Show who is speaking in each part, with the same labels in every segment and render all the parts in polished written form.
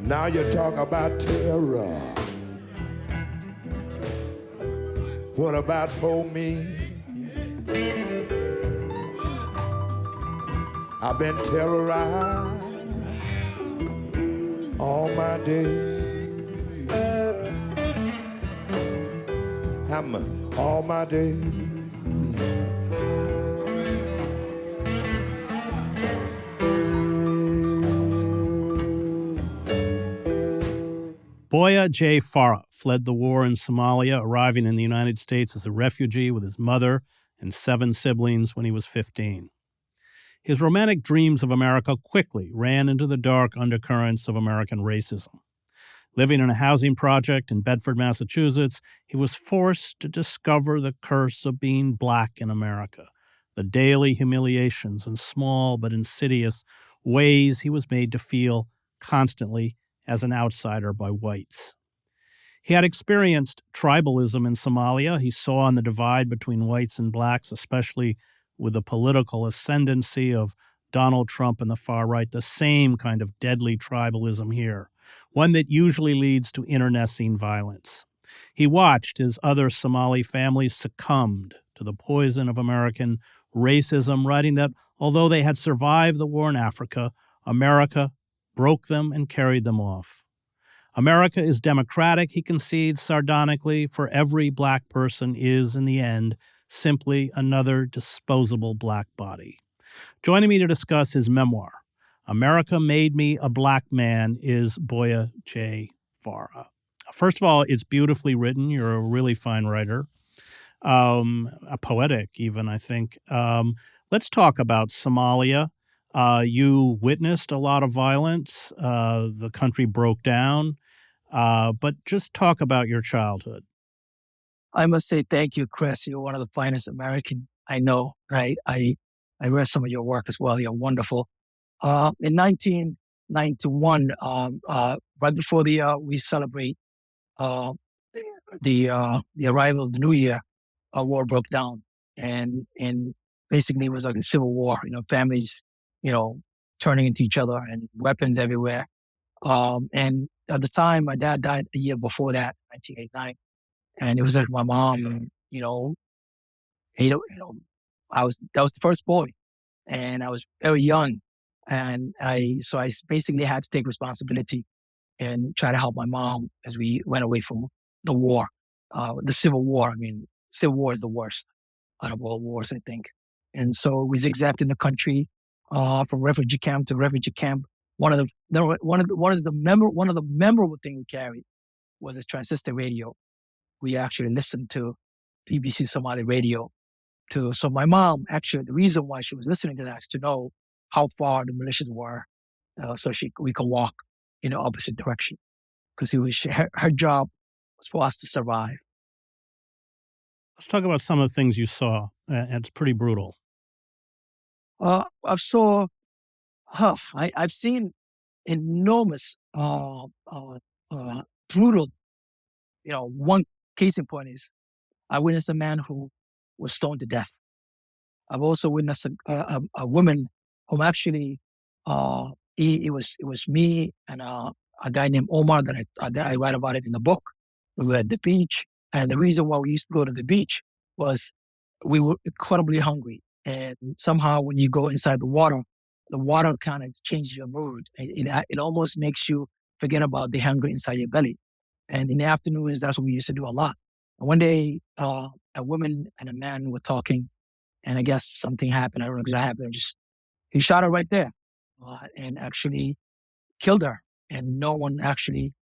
Speaker 1: Now you talk about terror. What about for me? I've been terrorized all my day. All my day.
Speaker 2: Boyah J. Farah fled the war in Somalia, arriving in the United States as a refugee with his mother and 7 siblings when he was 15. His romantic dreams of America quickly ran into the dark undercurrents of American racism. Living in a housing project in Bedford, Massachusetts, he was forced to discover the curse of being black in America, the daily humiliations and small but insidious ways he was made to feel constantly as an outsider by whites. He had experienced tribalism in Somalia. He saw in the divide between whites and blacks, especially with the political ascendancy of Donald Trump and the far right, the same kind of deadly tribalism here, one that usually leads to internecine violence. He watched as other Somali families succumbed to the poison of American racism, writing that although they had survived the war in Africa, America broke them and carried them off. America is democratic, he concedes sardonically, for every black person is, in the end, simply another disposable black body. Joining me to discuss his memoir, America Made Me a Black Man, is Boyah J. Farah. First of all, it's beautifully written. You're a really fine writer, a poetic even, I think. Let's talk about Somalia. You witnessed a lot of violence. The country broke down. But just talk about your childhood.
Speaker 3: I must say thank you, Chris. You're one of the finest American I know, right? I read some of your work as well. You're wonderful. In 1991, right before we celebrate the arrival of the new year, a war broke down, and basically it was like a civil war. Families, turning into each other and weapons everywhere. And at the time, my dad died a year before that, 1989, and it was like my mom. That was the first boy, and I was very young, and I basically had to take responsibility and try to help my mom as we went away from the war, the Civil War. I mean, Civil War is the worst out of all wars, I think. And so we zigzagged in the country, from refugee camp to refugee camp. One of the memorable things we carried was this transistor radio. We actually listened to BBC Somali radio. So my mom, actually, the reason why she was listening to that is to know how far the militias were, so we could walk in the opposite direction. Because her job was for us to survive.
Speaker 2: Let's talk about some of the things you saw. It's pretty brutal.
Speaker 3: I've seen enormous, brutal. One case in point is I witnessed a man who was stoned to death. I've also witnessed a woman whom actually it was me and a guy named Omar that I write about it in the book. We were at the beach, and the reason why we used to go to the beach was we were incredibly hungry, and somehow when you go inside the water kind of changes your mood. It almost makes you forget about the hunger inside your belly. And in the afternoons, that's what we used to do a lot. And one day, a woman and a man were talking, and I guess something happened. I don't know exactly what happened. He shot her right there, and actually killed her. And no one actually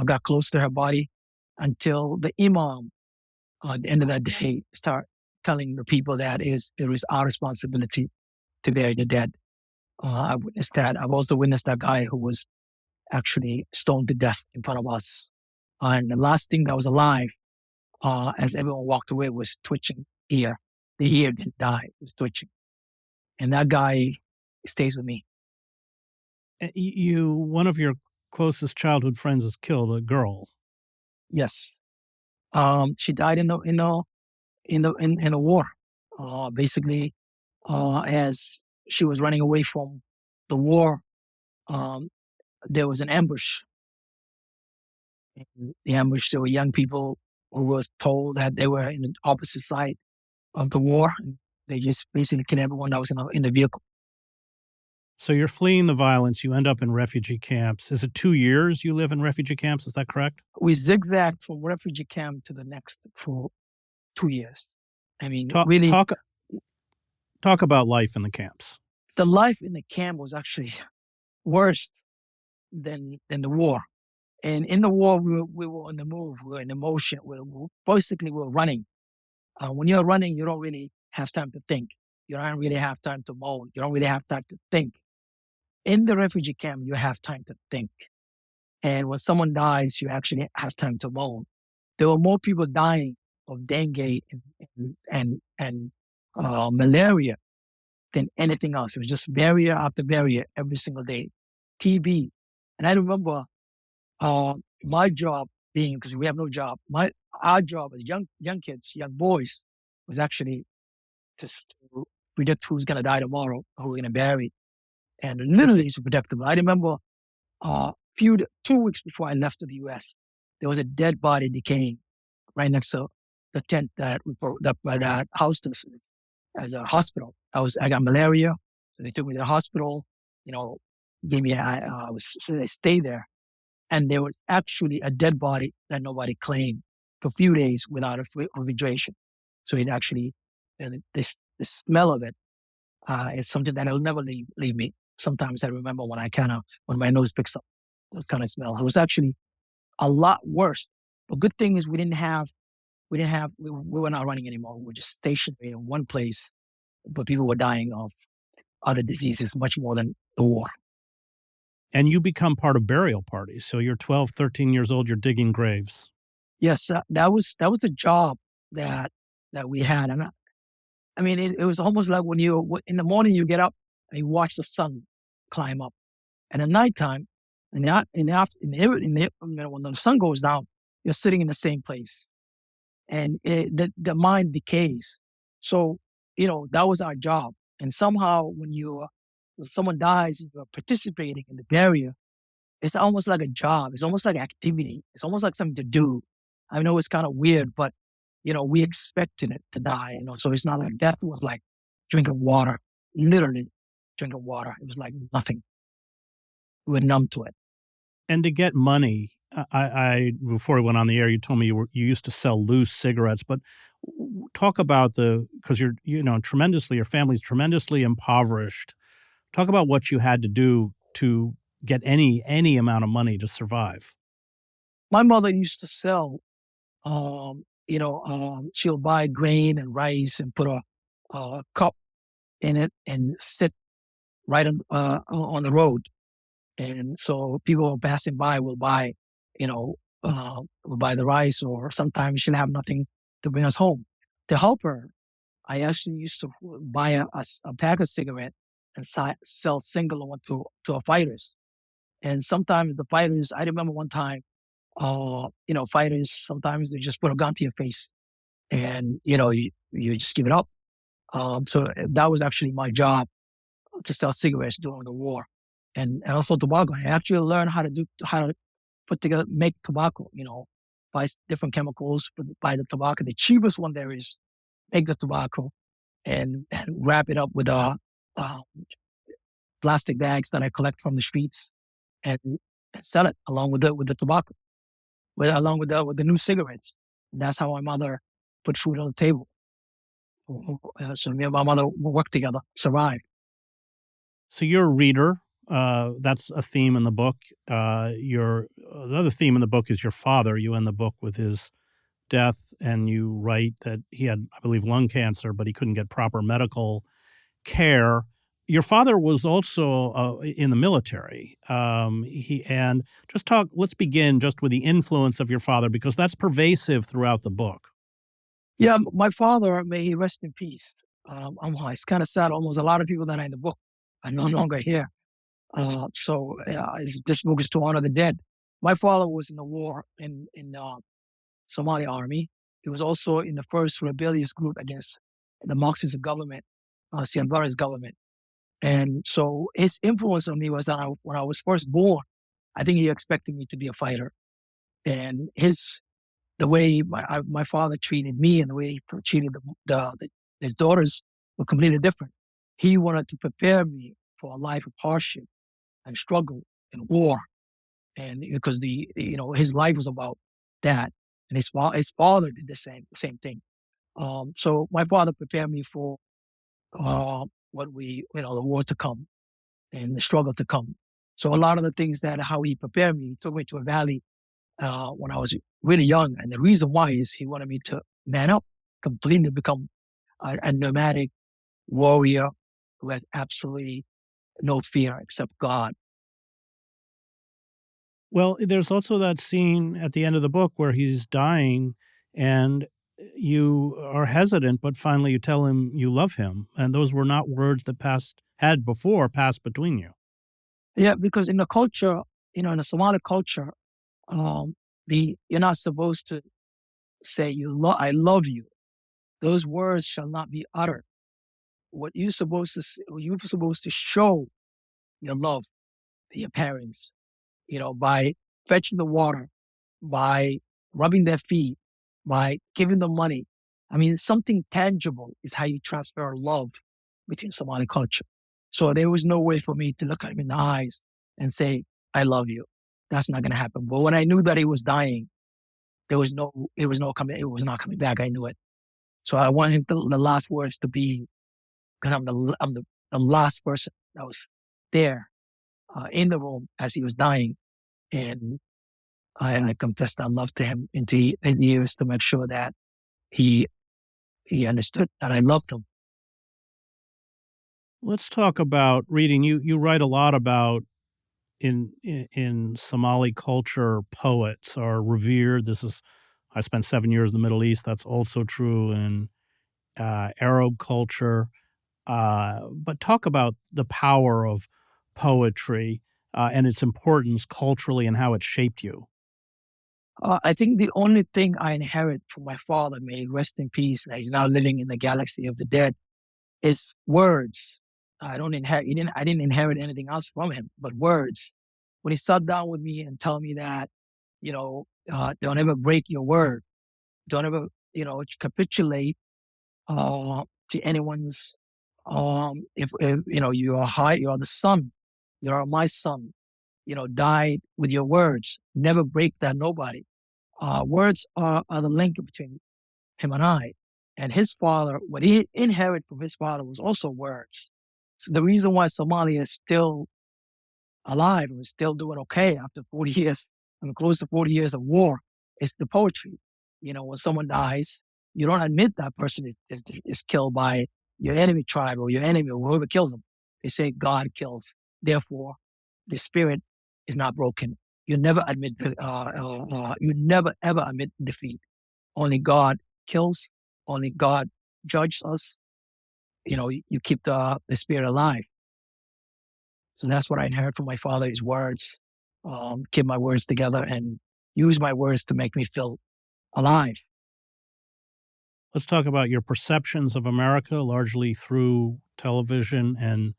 Speaker 3: got close to her body until the imam, at the end of that day, start telling the people that it is our responsibility to bury the dead. I witnessed that. I've also witnessed that guy who was actually stoned to death in front of us. And the last thing that was alive, as everyone walked away, was twitching ear. The ear didn't die, it was twitching. And that guy stays with me.
Speaker 2: One of your closest childhood friends was killed, a girl.
Speaker 3: Yes. She died in the war. Basically, as she was running away from the war, there was an ambush In the ambush, there were young people who were told that they were in the opposite side of the war. And they just basically killed everyone that was in the vehicle.
Speaker 2: So you're fleeing the violence. You end up in refugee camps. Is it 2 years you live in refugee camps? Is that correct?
Speaker 3: We zigzagged from refugee camp to the next for 2 years. I mean,
Speaker 2: Talk,
Speaker 3: really,
Speaker 2: talk, talk about life in the camps.
Speaker 3: the life in the camp was actually worse than the war. And in the war, we were on the move. We were in motion. We were running. When you're running, you don't really have time to think. You don't really have time to moan. You don't really have time to think. In the refugee camp, you have time to think. And when someone dies, you actually have time to moan. There were more people dying of dengue and malaria than anything else. It was just barrier after barrier every single day. TB. And I remember my job being, because we have no job, our job as young kids, young boys, was actually just to predict who's going to die tomorrow, who we're going to bury. And literally it's predictable. I remember 2 weeks before I left to the U.S., there was a dead body decaying right next to the tent that housed us as a hospital. I got malaria, so they took me to the hospital. Gave me I stayed there, and there was actually a dead body that nobody claimed for a few days without refrigeration. So it actually, the smell of it is something that will never leave me. Sometimes I remember when my nose picks up that kind of smell. It was actually a lot worse. The good thing is we were not running anymore. We were just stationary in one place, but people were dying of other diseases much more than the war.
Speaker 2: And you become part of burial parties. So you're 12, 13 years old, you're digging graves.
Speaker 3: Yes, that was a job that we had. And I mean, it was almost like when in the morning you get up and you watch the sun climb up. And at nighttime, when the sun goes down, you're sitting in the same place. And the mind decays. So, that was our job. And somehow when someone dies, you're participating in the burial, it's almost like a job. It's almost like an activity. It's almost like something to do. I know it's kind of weird, but, we expected it to die, so it's not like death was like drinking water, literally drinking water. It was like nothing. We were numb to it.
Speaker 2: And to get money, I before we went on the air, you told me you used to sell loose cigarettes, but talk about because your family's tremendously impoverished. Talk about what you had to do to get any amount of money to survive.
Speaker 3: My mother used to sell, she'll buy grain and rice and put a cup in it and sit right on the road. And so people passing by will buy, will buy the rice, or sometimes she'll have nothing to bring us home. To help her, I actually used to buy a pack of cigarette and sell single one to our fighters. And sometimes the fighters, I remember one time, fighters, sometimes they just put a gun to your face and, you just give it up. So that was actually my job, to sell cigarettes during the war. And also tobacco. I actually learned how to make tobacco, buy different chemicals, buy the tobacco. The cheapest one there is make the tobacco and wrap it up with plastic bags that I collect from the streets and sell it along with the tobacco, along with the new cigarettes. And that's how my mother put food on the table. So me and my mother worked together, survived.
Speaker 2: So you're a reader. That's a theme in the book. The other theme in the book is your father. You end the book with his death, and you write that he had, I believe, lung cancer, but he couldn't get proper medical care. Your father was also in the military. Let's begin just with the influence of your father, because that's pervasive throughout the book.
Speaker 3: Yeah, my father, may he rest in peace. It's kind of sad. Almost a lot of people that are in the book are no longer here. This book is to honor the dead. My father was in the war in Somalia army. He was also in the first rebellious group against the Marxist government, Sianbara's government. And so his influence on me was when I was first born. I think he expected me to be a fighter. And the way my father treated me and the way he treated his daughters were completely different. He wanted to prepare me for a life of hardship and struggle and war, and because his life was about that, and his father did the same thing. So my father prepared me for the war to come and the struggle to come. So a lot of the things that how he prepared me, he took me to a valley when I was really young, and the reason why is he wanted me to man up, completely become a nomadic warrior who has absolutely no fear except God.
Speaker 2: Well, there's also that scene at the end of the book where he's dying and you are hesitant, but finally you tell him you love him. And those were not words that had before passed between you.
Speaker 3: Yeah, because in the culture, in the Somali culture, um, you're not supposed to say I love you. Those words shall not be uttered. What you're supposed to show your love to your parents, by fetching the water, by rubbing their feet, by giving them money. I mean, something tangible is how you transfer love between Somali culture. So there was no way for me to look at him in the eyes and say, I love you. That's not going to happen. But when I knew that he was dying, it was not coming back. I knew it. So I want the last words to be, because I'm the last person that was there in the room as he was dying. And I confessed our love to him into the years to make sure that he understood that I loved him.
Speaker 2: Let's talk about reading. You write a lot about in Somali culture, poets are revered. I spent 7 years in the Middle East. That's also true in Arab culture. But talk about the power of poetry and its importance culturally and how it shaped you.
Speaker 3: I think the only thing I inherit from my father, may he rest in peace, that he's now living in the galaxy of the dead, is words. I didn't inherit anything else from him, but words. When he sat down with me and told me that, don't ever break your word. Don't ever, capitulate to anyone's. If you are high, you are the son. You are my son. Died with your words. Never break that. Nobody. Words are the link between him and I. And his father, what he inherited from his father was also words. So the reason why Somalia is still alive and is still doing okay after 40 years, and close to 40 years of war, is the poetry. When someone dies, you don't admit that person is killed by your enemy tribe or your enemy or whoever kills them. They say God kills. Therefore, the spirit is not broken. You never you never ever admit defeat. Only God kills. Only God judges us. You keep the spirit alive. So that's what I inherit from my father: his words. Keep my words together and use my words to make me feel alive.
Speaker 2: Let's talk about your perceptions of America, largely through television and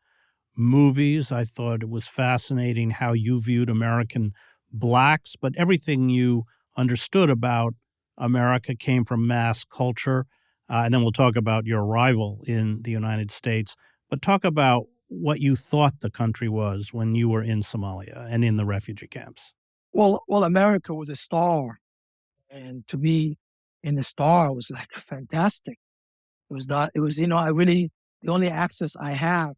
Speaker 2: movies. I thought it was fascinating how you viewed American blacks, but everything you understood about America came from mass culture. And then we'll talk about your arrival in the United States. But talk about what you thought the country was when you were in Somalia and in the refugee camps.
Speaker 3: Well, America was a star, and to be in the star was like fantastic. It was not. It was the only access I have.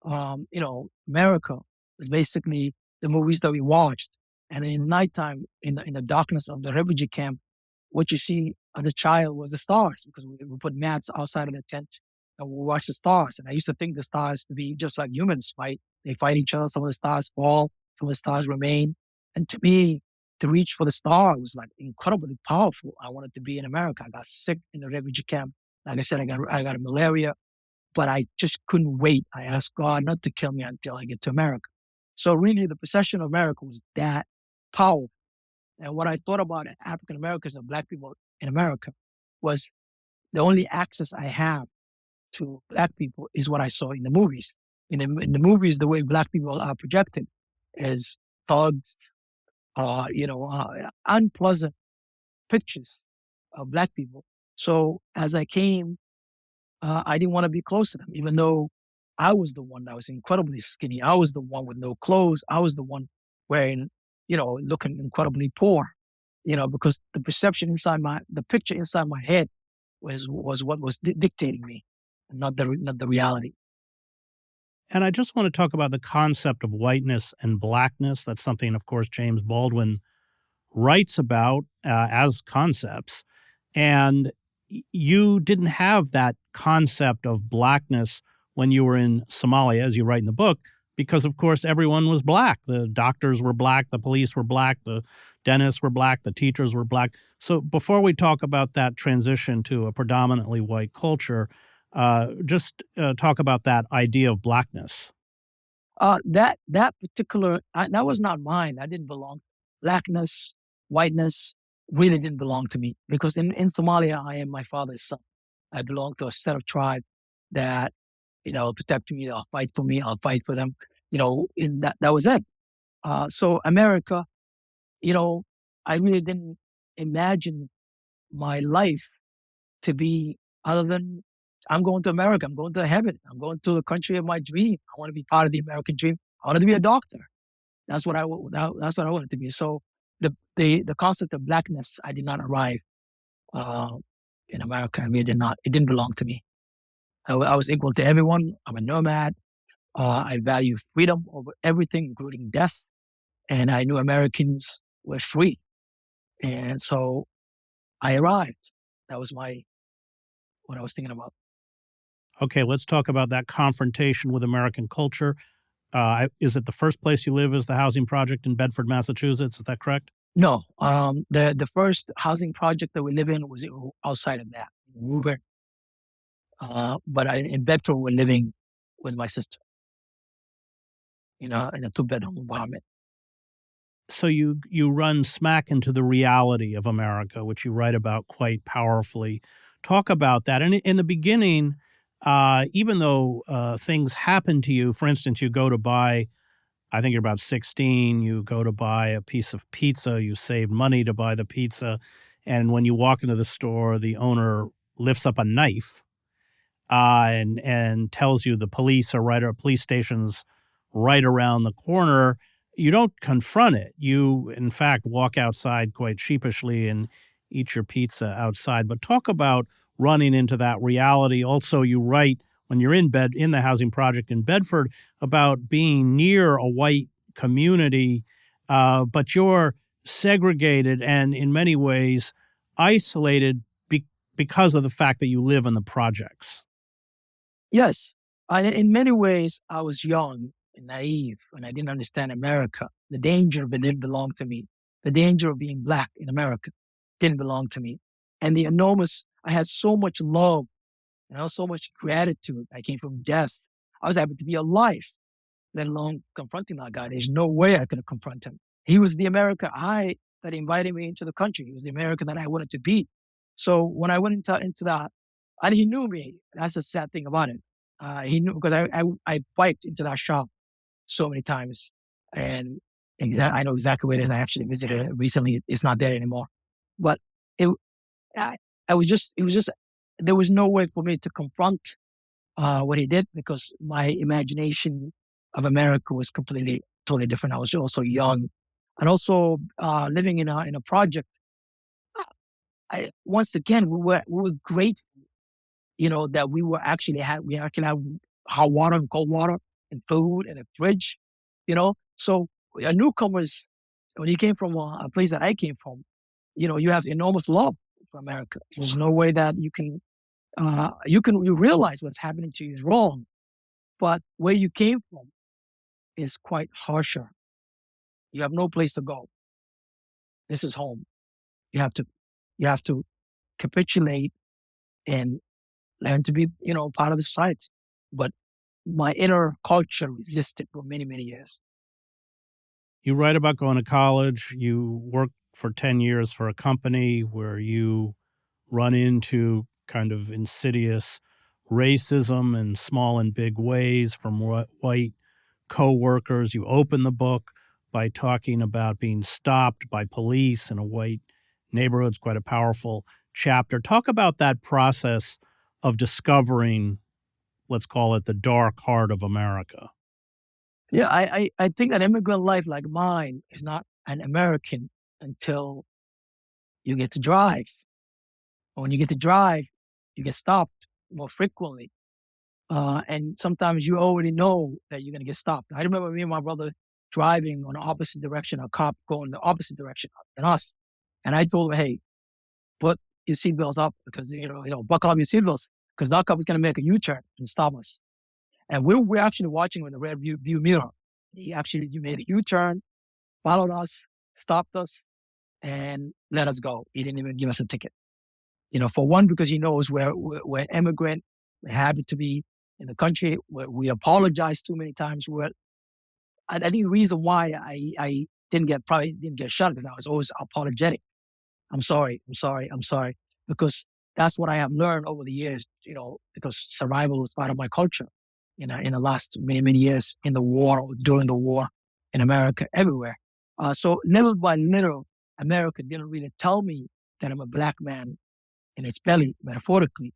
Speaker 3: America is basically the movies that we watched, and in nighttime, in the darkness of the refugee camp, what you see as a child was the stars, because we put mats outside of the tent and we watch the stars. And I used to think the stars to be just like humans fight. They fight each other. Some of the stars fall, some of the stars remain. And to me, to reach for the star was like incredibly powerful. I wanted to be in America. I got sick in the refugee camp. Like I said, I got a malaria, but I just couldn't wait. I asked God not to kill me until I get to America. So really, the possession of America was that powerful. And what I thought about African Americans and Black people in America was the only access I have to Black people is what I saw in the movies. In the movies, the way Black people are projected is thugs, unpleasant pictures of black people. So as I came, I didn't want to be close to them, even though I was the one that was incredibly skinny. I was the one with no clothes. I was the one wearing, looking incredibly poor, because the perception the picture inside my head was what was dictating me, not the reality.
Speaker 2: And I just want to talk about the concept of whiteness and blackness. That's something, of course, James Baldwin writes about as concepts. And you didn't have that concept of blackness when you were in Somalia, as you write in the book, because, of course, everyone was black. The doctors were black, the police were black, the dentists were black, the teachers were black. So before we talk about that transition to a predominantly white culture, just talk about that idea of blackness.
Speaker 3: That particular that was not mine. That didn't belong. Blackness, whiteness really didn't belong to me because in Somalia I am my father's son. I belong to a set of tribe that protect me. I'll fight for me. I'll fight for them. In that was it. So America, I really didn't imagine my life to be other than I'm going to America. I'm going to heaven. I'm going to the country of my dream. I want to be part of the American dream. I wanted to be a doctor. That's what that's what I wanted to be. So the concept of blackness, I did not arrive in America. I mean, it didn't belong to me. I was equal to everyone. I'm a nomad. I value freedom over everything, including death. And I knew Americans were free. And so I arrived. That was what I was thinking about.
Speaker 2: Okay, let's talk about that confrontation with American culture. Is it the first place you live is the housing project in Bedford, Massachusetts? Is that correct?
Speaker 3: No. The first housing project that we live in was outside of that, Woburn. But in Bedford, we're living with my sister, in a 2-bedroom apartment.
Speaker 2: So you run smack into the reality of America, which you write about quite powerfully. Talk about that. And in the beginning, even though things happen to you, for instance, you go to buy, I think you're about 16, you go to buy a piece of pizza, you save money to buy the pizza, and when you walk into the store, the owner lifts up a knife and tells you the police police station's right around the corner. You don't confront it. You, in fact, walk outside quite sheepishly and eat your pizza outside. But talk about running into that reality. Also, you write when you're in the housing project in Bedford about being near a white community, but you're segregated and in many ways isolated because of the fact that you live in the projects.
Speaker 3: Yes. In many ways, I was young and naive and I didn't understand America. The danger of it didn't belong to me. The danger of being black in America didn't belong to me. And I had so much love and so much gratitude. I came from death. I was able to be alive, let alone confronting that guy. There's no way I could confront him. He was the America that invited me into the country. He was the America that I wanted to be. So when I went into that, and he knew me. That's the sad thing about it. He knew because I biked into that shop so many times, and I know exactly where it is. I actually visited it recently. It's not there anymore, but it it was just there was no way for me to confront what he did because my imagination of America was totally different. I was also young, and also living in a project. Once again, we were grateful, that we actually have hot water and cold water and food and a fridge, So a newcomers, when you came from a place that I came from, you have enormous love for America. There's no way that you realize what's happening to you is wrong, but where you came from is quite harsher. You have no place to go. This is home. You have to capitulate and learn to be, part of the society. But my inner culture resisted for many, many years.
Speaker 2: You write about going to college. You work for 10 years for a company where you run into kind of insidious racism in small and big ways from white co-workers. You open the book by talking about being stopped by police in a white neighborhood. It's quite a powerful chapter. Talk about that process of discovering, let's call it, the dark heart of America.
Speaker 3: Yeah, I think an immigrant life like mine is not an American until you get to drive. When you get to drive, you get stopped more frequently. And sometimes you already know that you're going to get stopped. I remember me and my brother driving on the opposite direction, a cop going the opposite direction than us. And I told him, hey, put your seatbelts up because, buckle up your seatbelts because that cop is going to make a U-turn and stop us. And we're actually watching with the rear view mirror. He made a U-turn, followed us, stopped us, and let us go. He didn't even give us a ticket. For one, because he knows we're immigrant, we're happy to be in the country. We apologize too many times. I think the reason why I didn't get shot because I was always apologetic. I'm sorry, because that's what I have learned over the years. Because survival is part of my culture. In the last many years in the war, during the war, in America, everywhere. So little by little, America didn't really tell me that I'm a black man in its belly, metaphorically.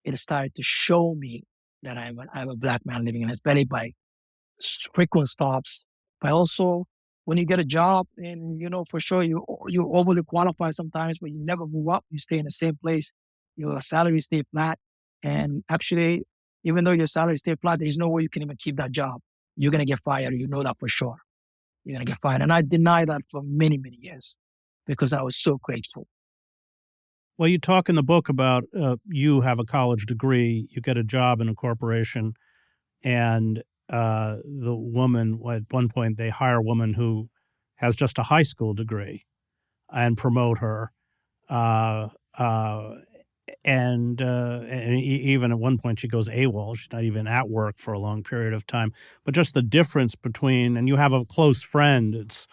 Speaker 3: It started to show me that I'm a black man living in its belly by frequent stops, but also when you get a job and, for sure you're overly qualified sometimes, but you never move up. You stay in the same place. Your salary stay flat. And actually, even though your salary stay flat, there's no way you can even keep that job. You're going to get fired. You know that for sure. You're going to get fired. And I denied that for many, many years because I was so grateful.
Speaker 2: Well, you talk in the book about you have a college degree, you get a job in a corporation, and the woman, at one point, they hire a woman who has just a high school degree and promote her. And even at one point she goes AWOL. She's not even at work for a long period of time. But just the difference between, and you have a close friend, it's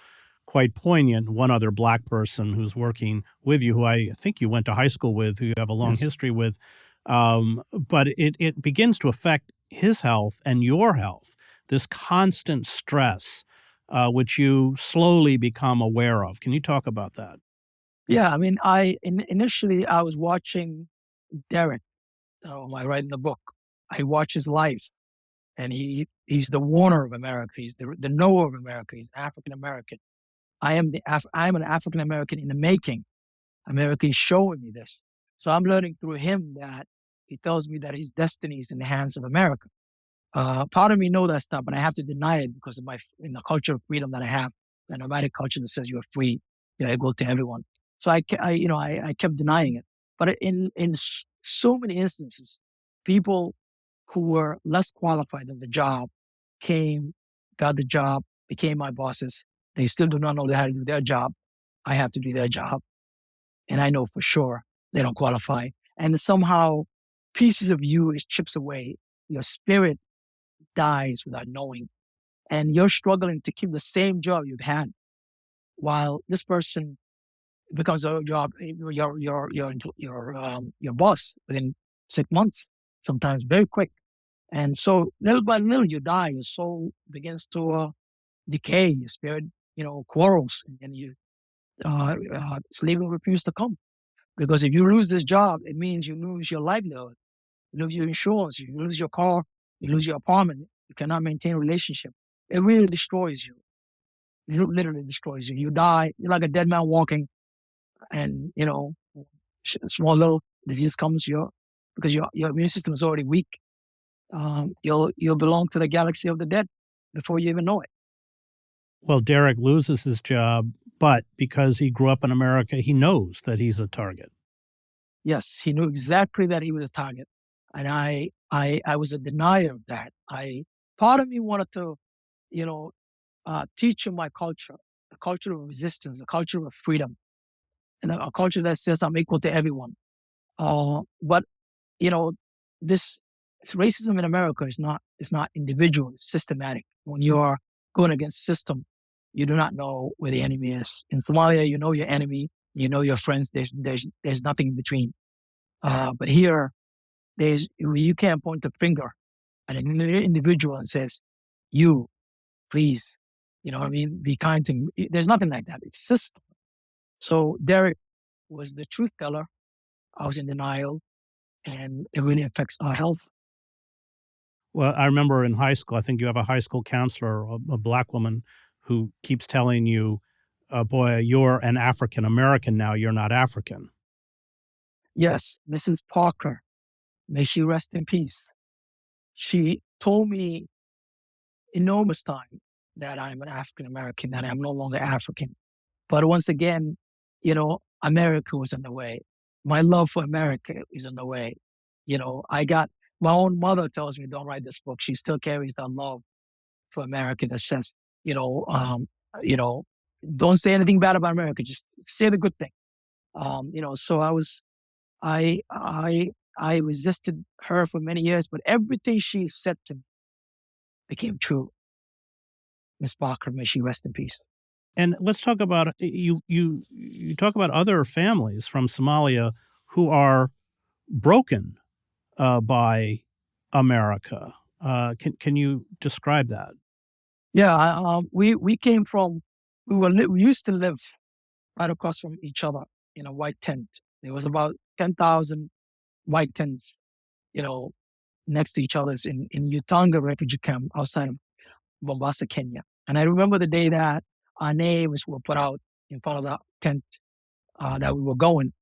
Speaker 2: quite poignant, one other black person who's working with you, who I think you went to high school with, who you have a long history with. But it begins to affect his health and your health, this constant stress, which you slowly become aware of. Can you talk about that?
Speaker 3: Yeah, I mean, initially I was watching Derek, I write in the book. I watch his life, and he's the Warner of America. He's the Noah of America. He's African American. I am an African American in the making. America is showing me this, so I'm learning through him that he tells me that his destiny is in the hands of America. Part of me know that stuff, but I have to deny it because of in the culture of freedom that I have, the nomadic culture that says you're free, you're equal to everyone. So I kept denying it. But in so many instances, people who were less qualified in the job got the job, became my bosses. They still do not know how to do their job. I have to do their job. And I know for sure they don't qualify. And somehow pieces of you is chips away. Your spirit dies without knowing. And you're struggling to keep the same job you've had while this person becomes your boss within 6 months, sometimes very quick. And so little by little you die. Your soul begins to decay. Your spirit, quarrels, and you sleep will refuse to come. Because if you lose this job, it means you lose your livelihood, you lose your insurance, you lose your car, you lose your apartment. You cannot maintain a relationship. It really destroys you. It literally destroys you. You die. You're like a dead man walking. And, small little disease comes because your immune system is already weak. You'll belong to the galaxy of the dead before you even know it.
Speaker 2: Well, Derek loses his job, but because he grew up in America, he knows that he's a target.
Speaker 3: Yes, he knew exactly that he was a target. And I was a denier of that. Part of me wanted to, teach him my culture, a culture of resistance, a culture of freedom, and a culture that says I'm equal to everyone. But this racism in America is not individual; it's systematic. When you are going against system, you do not know where the enemy is. In Somalia, you know your enemy, you know your friends. There's nothing in between. But here, you can't point the finger at an individual and says, "You, please You know what I mean? Be kind to me. There's nothing like that. It's system. So Derek was the truth teller. I was in denial, and it really affects our health.
Speaker 2: Well, I remember in high school, I think you have a high school counselor, a black woman, who keeps telling you, Boy, you're an African American now, you're not African.
Speaker 3: Yes, Mrs. Parker, may she rest in peace. She told me enormous time that I'm an African American, that I'm no longer African. But once again, you know, America was in the way. My love for America is in the way. You know, I got my own mother tells me, don't write this book. She still carries that love for America. That's just, you know, don't say anything bad about America. Just say the good thing. So I resisted her for many years, but everything she said to me became true. Miss Parker, may she rest in peace.
Speaker 2: And let's talk about you talk about other families from Somalia who are broken by America. Can you describe that?
Speaker 3: Yeah, we came from we used to live right across from each other in a white tent. There was about 10,000 white tents, you know, next to each other in Utanga refugee camp outside of Mombasa, Kenya. And I remember the day that our names were put out in front of the tent that we were going.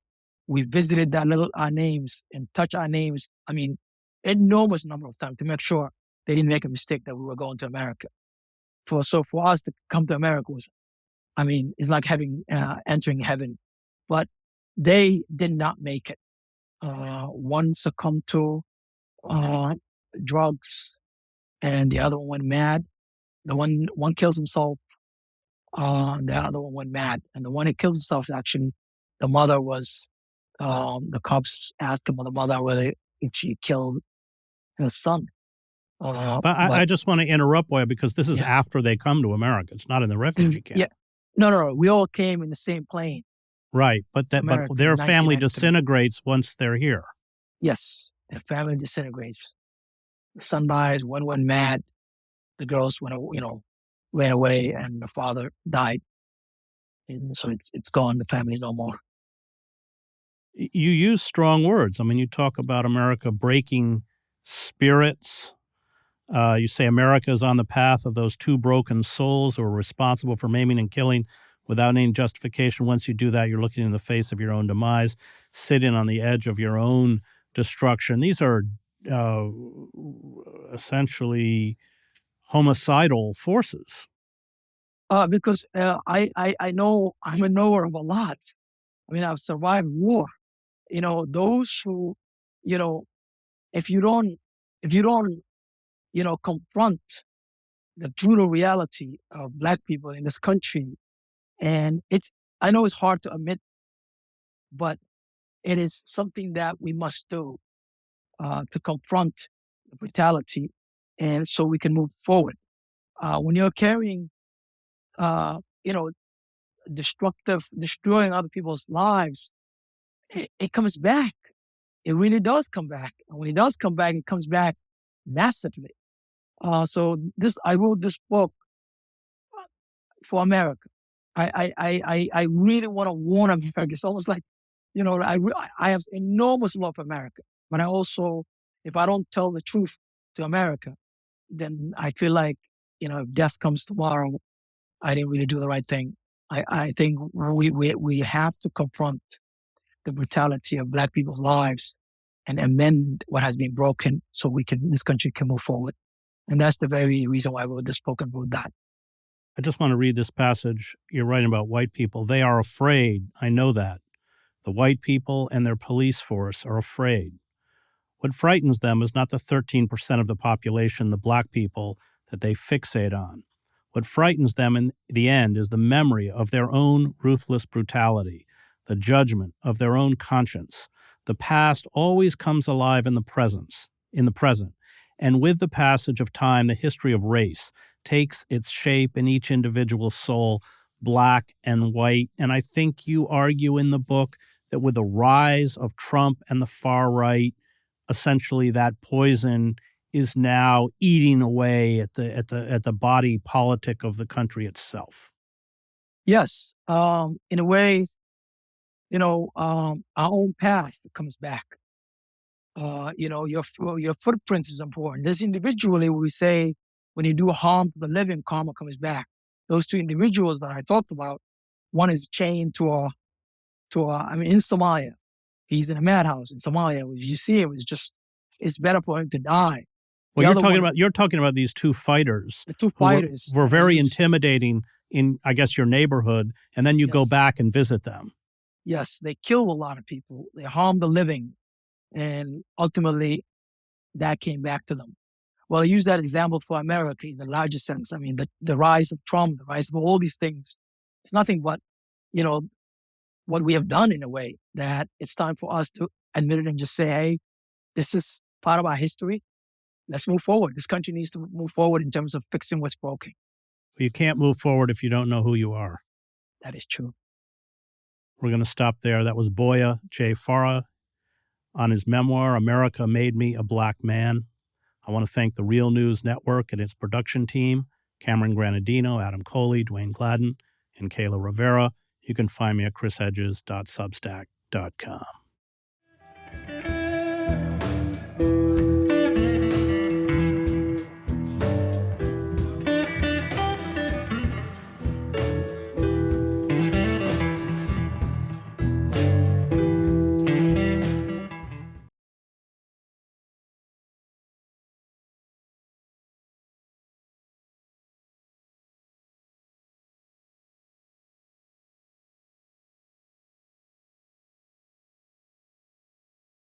Speaker 3: We visited our names and touched our names. I mean, enormous number of times to make sure they didn't make a mistake that we were going to America. So for us to come to America was, I mean, it's like entering heaven. But they did not make it. One succumbed to drugs, and the other one went mad. The one kills himself. The other one went mad, and the one who killed himself is actually the mother was. The cops asked the mother whether if she killed her son.
Speaker 2: But I just want to interrupt, Boyah, because this is after they come to America. It's not in the refugee camp.
Speaker 3: Yeah, no. We all came in the same plane.
Speaker 2: Right, but their family disintegrates once they're here.
Speaker 3: Yes, their family disintegrates. The son dies. One went mad. The girls ran away, and the father died. And so it's gone. The family's no more.
Speaker 2: You use strong words. I mean, you talk about America breaking spirits. You say America is on the path of those two broken souls who are responsible for maiming and killing without any justification. Once you do that, you're looking in the face of your own demise, sitting on the edge of your own destruction. These are essentially homicidal forces.
Speaker 3: Because I know I'm a knower of a lot. I mean, I've survived war. You know, those who, if you don't, confront the brutal reality of Black people in this country, and I know it's hard to admit, but it is something that we must do to confront the brutality, and so we can move forward. When you're carrying, destroying other people's lives, it comes back. It really does come back. And when it does come back, it comes back massively. I wrote this book for America. I really want to warn America. It's almost like, I have enormous love for America, but I also, if I don't tell the truth to America, then I feel like, if death comes tomorrow, I didn't really do the right thing. I think we have to confront the brutality of Black people's lives and amend what has been broken so this country can move forward. And that's the very reason why I wrote this book and wrote that.
Speaker 2: I just want to read this passage. You're writing about white people. They are afraid. I know that. The white people and their police force are afraid. What frightens them is not the 13% of the population, the Black people, that they fixate on. What frightens them in the end is the memory of their own ruthless brutality, the judgment of their own conscience. The past always comes alive in the present. And with the passage of time, the history of race takes its shape in each individual soul, Black and white. And I think you argue in the book that with the rise of Trump and the far right, essentially that poison is now eating away at the body politic of the country itself.
Speaker 3: Yes, in a way, our own path comes back. Your footprints is important. This individually, we say, when you do harm to the living, karma comes back. Those two individuals that I talked about, one is chained in Somalia. He's in a madhouse in Somalia. You see him, it's better for him to die.
Speaker 2: Well, you're talking about these two fighters.
Speaker 3: The two fighters
Speaker 2: were very intimidating in, I guess, your neighborhood, and then you go back and visit them.
Speaker 3: Yes, they kill a lot of people. They harm the living, and ultimately, that came back to them. Well, I use that example for America in the larger sense. I mean, the rise of Trump, the rise of all these things, it's nothing but, what we have done in a way, that it's time for us to admit it and just say, hey, this is part of our history. Let's move forward. This country needs to move forward in terms of fixing what's broken.
Speaker 2: You can't move forward if you don't know who you are.
Speaker 3: That is true.
Speaker 2: We're going to stop there. That was Boyah J. Farah on his memoir, America Made Me a Black Man. I want to thank the Real News Network and its production team, Cameron Granadino, Adam Coley, Dwayne Gladden, and Kayla Rivera. You can find me at chrishedges.substack.com.